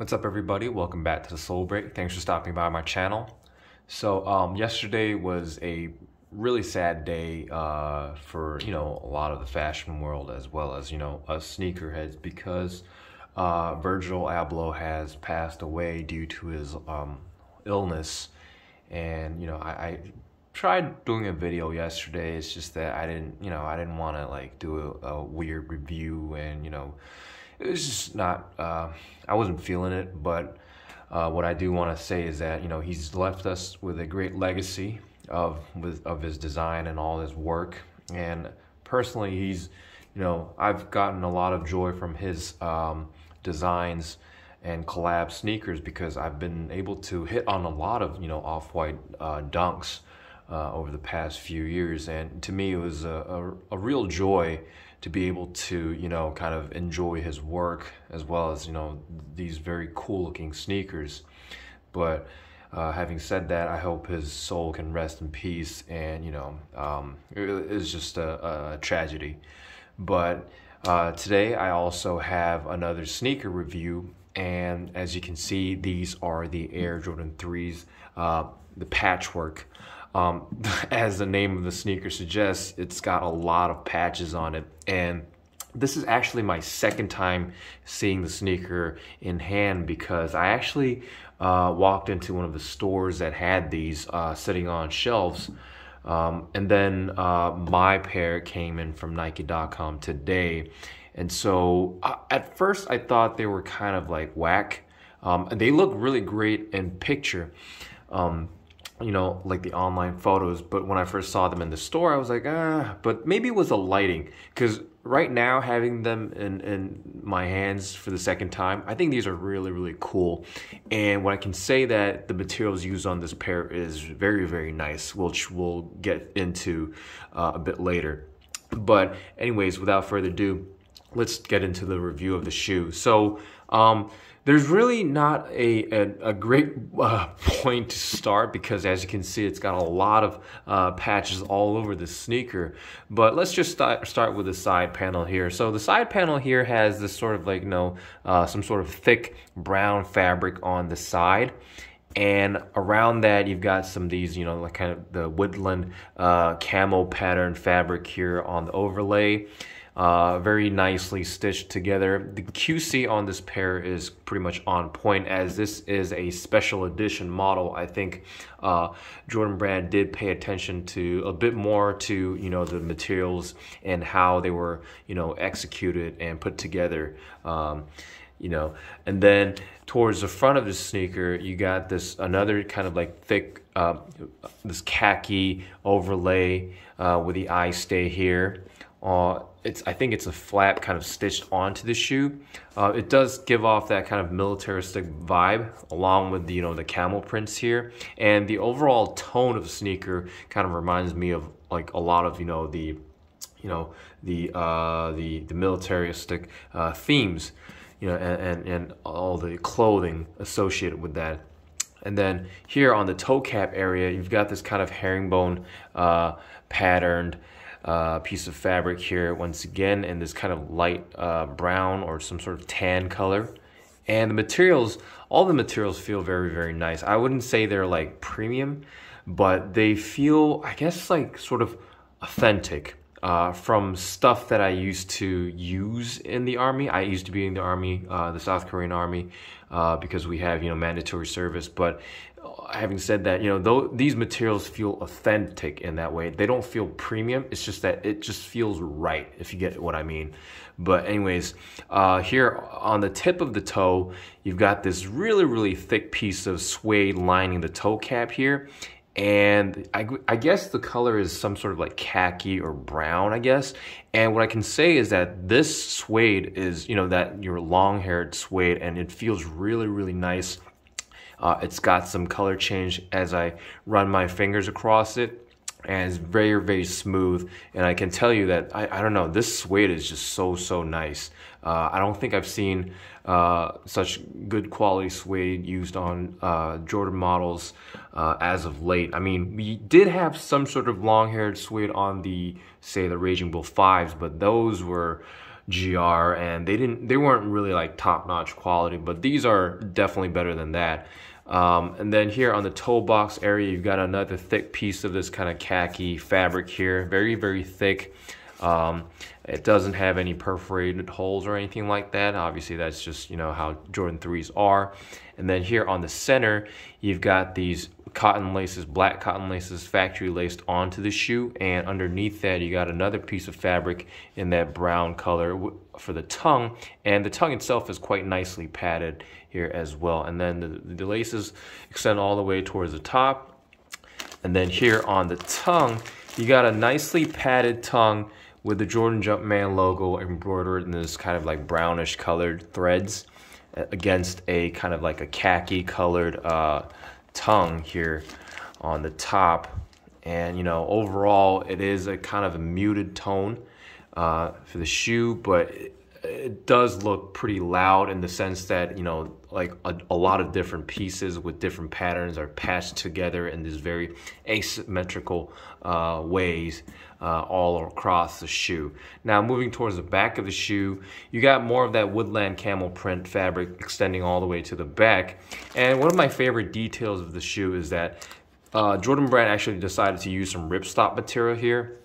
What's up, everybody? Welcome back to the Soul Break. Thanks for stopping by my channel. So yesterday was a really sad day for a lot of the fashion world, as well as us sneakerheads, because Virgil Abloh has passed away due to his illness. And I tried doing a video yesterday. It's just that I didn't want to like do a weird review, and it was just not, I wasn't feeling it. But what I do want to say is that he's left us with a great legacy of his design and all his work. And personally, he's I've gotten a lot of joy from his designs and collab sneakers, because I've been able to hit on a lot of off-white dunks over the past few years. And to me, it was a real joy to be able to kind of enjoy his work, as well as these very cool looking sneakers. But having said that, I hope his soul can rest in peace. And it's just a tragedy. But today I also have another sneaker review, and as you can see, these are the Air Jordan 3s, the Patchwork. As the name of the sneaker suggests, it's got a lot of patches on it. And this is actually my second time seeing the sneaker in hand, because I actually walked into one of the stores that had these sitting on shelves. And then my pair came in from Nike.com today. And so at first I thought they were kind of like whack. They look really great in picture. Like the online photos, but when I first saw them in the store, I was like, but maybe it was the lighting, because right now, having them in my hands for the second time, I think these are really, really cool. And what I can say, that the materials used on this pair is very, very nice, which we'll get into a bit later. But anyways, without further ado, let's get into the review of the shoe. So there's really not a great point to start, because as you can see, it's got a lot of patches all over the sneaker. But let's just start with the side panel here. So the side panel here has this sort of like some sort of thick brown fabric on the side. And around that, you've got some of these, like kind of the woodland camo pattern fabric here on the overlay. Very nicely stitched together. The QC on this pair is pretty much on point, as this is a special edition model. I think Jordan Brand did pay attention to a bit more to the materials and how they were executed and put together. And then towards the front of the sneaker, you got this another kind of like thick this khaki overlay with the eye stay here. I think it's a flap kind of stitched onto the shoe. It does give off that kind of militaristic vibe, along with the camel prints here. And the overall tone of the sneaker kind of reminds me of like a lot of the militaristic themes, and all the clothing associated with that. And then here on the toe cap area, you've got this kind of herringbone patterned piece of fabric here, once again in this kind of light brown or some sort of tan color. And the materials, all the materials feel very, very nice. I wouldn't say they're like premium, but they feel, I guess, like sort of authentic from stuff that I used to use in the Army. I used to be in the Army, the South Korean Army, because we have mandatory service. But having said that, though these materials feel authentic in that way, they don't feel premium. It's just that it just feels right, if you get what I mean. But anyways, here on the tip of the toe, you've got this really, really thick piece of suede lining the toe cap here. And I guess the color is some sort of like khaki or brown, I guess. And what I can say is that this suede is, that your long-haired suede, and it feels really, really nice. It's got some color change as I run my fingers across it, and it's very, very smooth. And I can tell you that, I don't know, this suede is just so nice. I don't think I've seen such good quality suede used on Jordan models as of late. I mean, we did have some sort of long-haired suede on the, say, the Raging Bull 5s, but those were GR, and they weren't really like top-notch quality, but these are definitely better than that. And then here on the toe box area, you've got another thick piece of this kind of khaki fabric here, very, very thick. It doesn't have any perforated holes or anything like that. Obviously, that's just, you know, how Jordan 3s are. And then here on the center, you've got these cotton laces, black cotton laces, factory laced onto the shoe. And underneath that, you got another piece of fabric in that brown color for the tongue. And the tongue itself is quite nicely padded here as well. And then the laces extend all the way towards the top. And then here on the tongue, you got a nicely padded tongue with the Jordan Jumpman logo embroidered in this kind of like brownish colored threads against a kind of like a khaki colored tongue here on the top. And, you know, overall it is a kind of a muted tone for the shoe, but it does look pretty loud in the sense that, you know, like a lot of different pieces with different patterns are patched together in these very asymmetrical ways all across the shoe. Now moving towards the back of the shoe, you got more of that woodland camel print fabric extending all the way to the back. And one of my favorite details of the shoe is that Jordan Brand actually decided to use some ripstop material here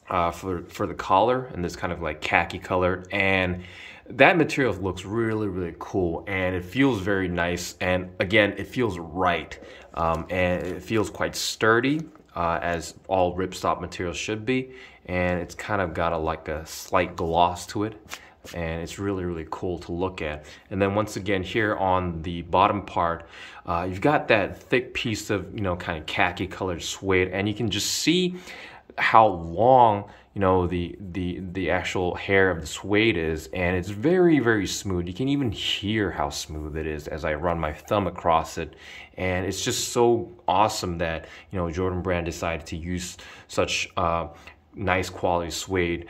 for the collar, and this kind of like khaki color, and that material looks really, really cool, and it feels very nice, and again, it feels right, and it feels quite sturdy, as all ripstop materials should be, and it's kind of got like a slight gloss to it, and it's really, really cool to look at. And then once again here on the bottom part, you've got that thick piece of, you know, kind of khaki colored suede, and you can just see how long, you know, the actual hair of the suede is, and it's very, very smooth. You can even hear how smooth it is as I run my thumb across it, and it's just so awesome that, you know, Jordan Brand decided to use such nice quality suede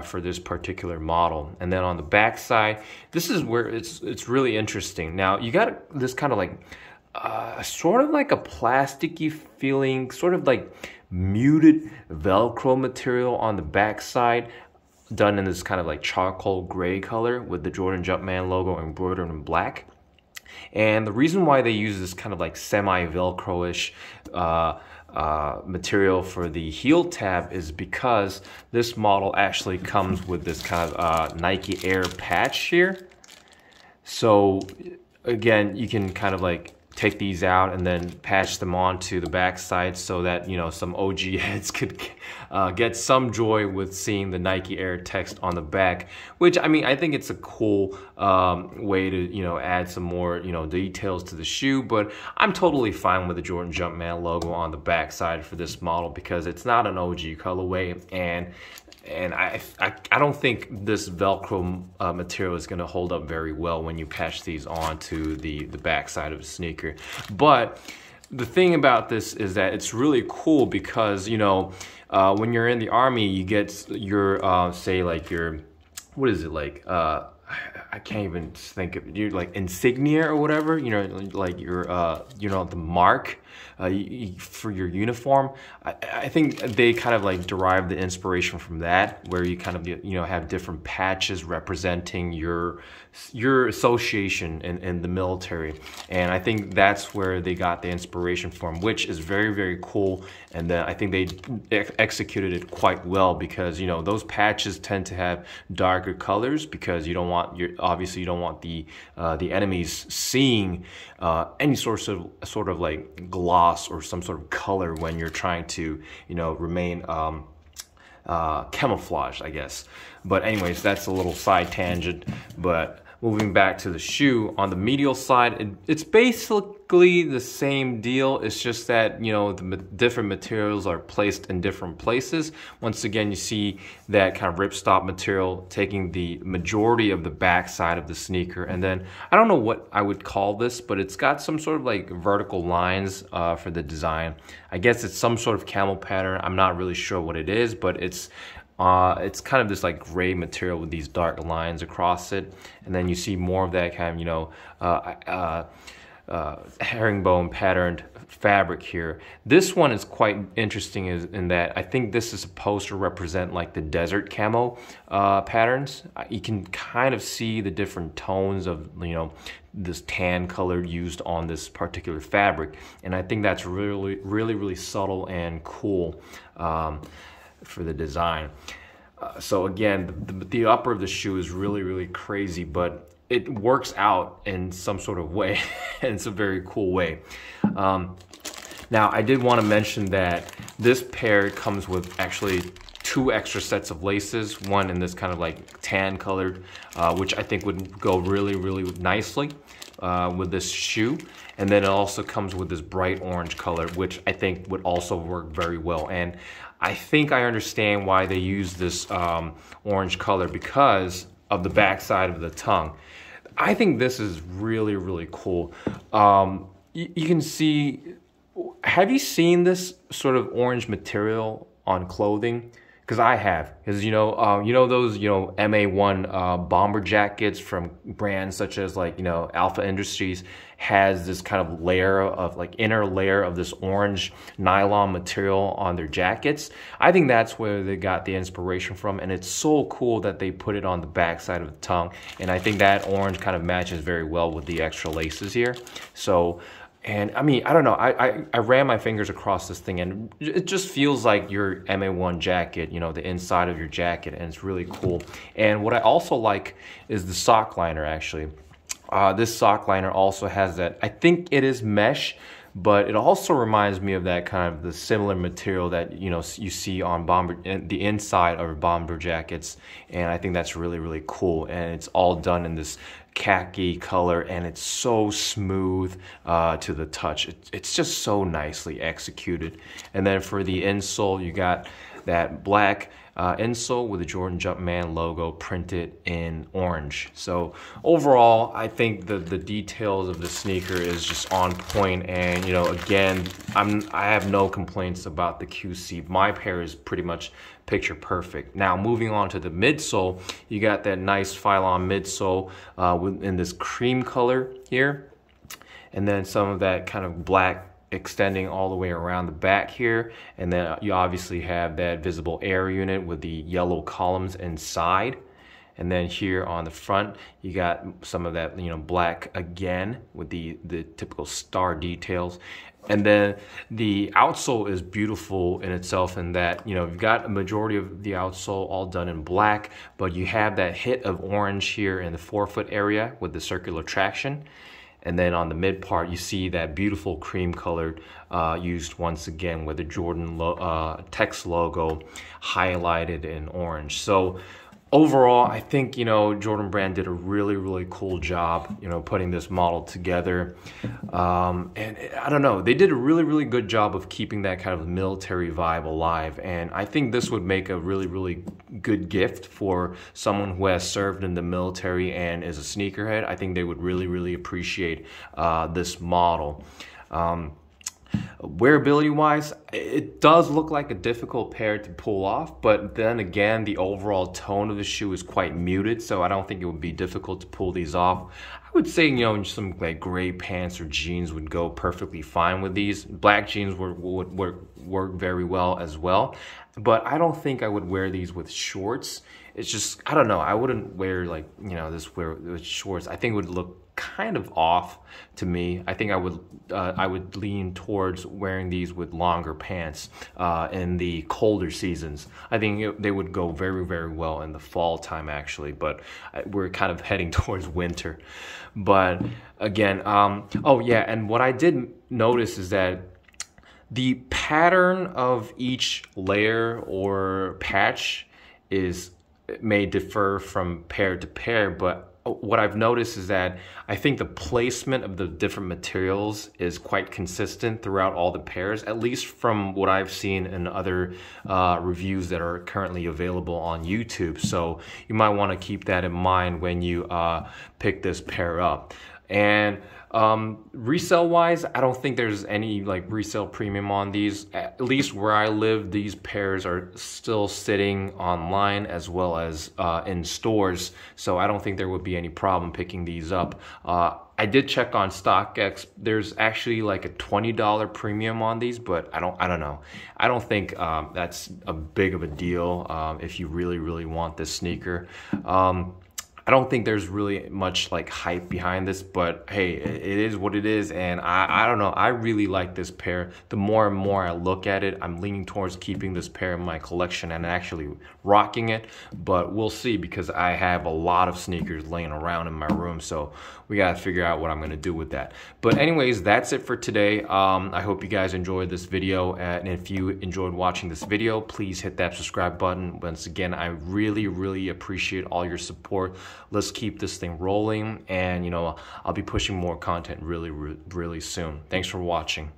for this particular model. And then on the back side, this is where it's really interesting. Now you got this kind of like sort of like a plasticky feeling, sort of like muted Velcro material on the back side, done in this kind of like charcoal gray color with the Jordan Jumpman logo embroidered in black. And the reason why they use this kind of like semi-Velcro-ish material for the heel tab is because this model actually comes with this kind of Nike Air patch here. So again, you can kind of like take these out and then patch them onto the back side so that, you know, some OG heads could get some joy with seeing the Nike Air text on the back, which, I mean, I think it's a cool way to, you know, add some more, you know, details to the shoe. But I'm totally fine with the Jordan Jumpman logo on the back side for this model because it's not an OG colorway, and I don't think this Velcro material is going to hold up very well when you patch these onto the back side of the sneaker. But the thing about this is that it's really cool because, you know, when you're in the Army, you get your, say, like your, what is it, like, I can't even think of it, your like insignia or whatever, you know, like your, you know, the mark for your uniform. I think they kind of like derive the inspiration from that, where you kind of, you know, have different patches representing your association in the military. And I think that's where they got the inspiration from, which is very, very cool. And then I think they executed it quite well because, you know, those patches tend to have darker colors because you don't want obviously you don't want the enemies seeing any sort of like gloss or some sort of color when you're trying to, you know, remain camouflaged, I guess. But anyways, that's a little side tangent. But moving back to the shoe, on the medial side, it's basically the same deal. It's just that, you know, the different materials are placed in different places. Once again, you see that kind of ripstop material taking the majority of the back side of the sneaker. And then, I don't know what I would call this, but it's got some sort of like vertical lines for the design. I guess it's some sort of camel pattern. I'm not really sure what it is, but it's kind of this like gray material with these dark lines across it, and then you see more of that kind of, you know, herringbone patterned fabric here. This one is quite interesting in that I think this is supposed to represent like the desert camo patterns. You can kind of see the different tones of, you know, this tan color used on this particular fabric, and I think that's really subtle and cool for the design. So again, the upper of the shoe is really crazy, but it works out in some sort of way, and it's a very cool way. Now, I did want to mention that this pair comes with actually 2 extra sets of laces, one in this kind of like tan colored, which I think would go really nicely with this shoe. And then it also comes with this bright orange color, which I think would also work very well. And I think I understand why they use this orange color, because of the backside of the tongue. I think this is really cool. You can see, have you seen this sort of orange material on clothing? Because I have, because you know those MA1 bomber jackets from brands such as like Alpha Industries has this kind of layer of like inner layer of this orange nylon material on their jackets. I think that's where they got the inspiration from, and it's so cool that they put it on the back side of the tongue, and I think that orange kind of matches very well with the extra laces here. So. And I mean, I don't know, I ran my fingers across this thing, and it just feels like your MA1 jacket, the inside of your jacket, and it's really cool. And what I also like is the sock liner, actually. This sock liner also has that, I think it is mesh, but it also reminds me of that kind of the similar material that you see on the inside of bomber jackets, and I think that's really cool. And it's all done in this khaki color, and it's so smooth to the touch. It's just so nicely executed. And then for the insole, you got that black insole with the Jordan Jumpman logo printed in orange. So overall, I think the details of the sneaker is just on point, and again, I have no complaints about the QC. My pair is pretty much picture perfect. Now moving on to the midsole, you got that nice Phylon midsole in this cream color here, and then some of that kind of black extending all the way around the back here, and then you obviously have that visible air unit with the yellow columns inside. And then here on the front, you got some of that black again with the typical star details. And then the outsole is beautiful in itself in that you've got a majority of the outsole all done in black, but you have that hit of orange here in the forefoot area with the circular traction. And then on the mid part, you see that beautiful cream colored used once again with the Jordan text logo highlighted in orange. So overall, I think Jordan Brand did a really cool job putting this model together, and I don't know, they did a really good job of keeping that kind of military vibe alive. And I think this would make a really good gift for someone who has served in the military and is a sneakerhead. I think they would really appreciate this model. Wearability wise, it does look like a difficult pair to pull off, but then again, the overall tone of the shoe is quite muted, so I don't think it would be difficult to pull these off. I would say some like gray pants or jeans would go perfectly fine with these. Black jeans would work very well as well, but I don't think I would wear these with shorts. It's just, I don't know, I wouldn't wear like this with shorts. I think it would look kind of off to me. I think I would lean towards wearing these with longer pants in the colder seasons. I think they would go very well in the fall time actually, but we're kind of heading towards winter. But again, oh yeah, and what I did notice is that the pattern of each layer or patch may differ from pair to pair, but what I've noticed is that I think the placement of the different materials is quite consistent throughout all the pairs, at least from what I've seen in other reviews that are currently available on YouTube. So you might want to keep that in mind when you pick this pair up. And resale wise, I don't think there's any like resale premium on these. At least where I live, these pairs are still sitting online as well as in stores, so I don't think there would be any problem picking these up. I did check on StockX. There's actually like a $20 premium on these, but I don't know. I don't think that's a big of a deal if you really want this sneaker. I don't think there's really much like hype behind this, but hey, it is what it is, and I don't know. I really like this pair. The more and more I look at it, I'm leaning towards keeping this pair in my collection and actually rocking it, but we'll see because I have a lot of sneakers laying around in my room, so we gotta figure out what I'm gonna do with that. But anyways, that's it for today. I hope you guys enjoyed this video, and if you enjoyed watching this video, please hit that subscribe button. Once again, I really appreciate all your support. Let's keep this thing rolling, and you know, I'll be pushing more content really soon. Thanks for watching.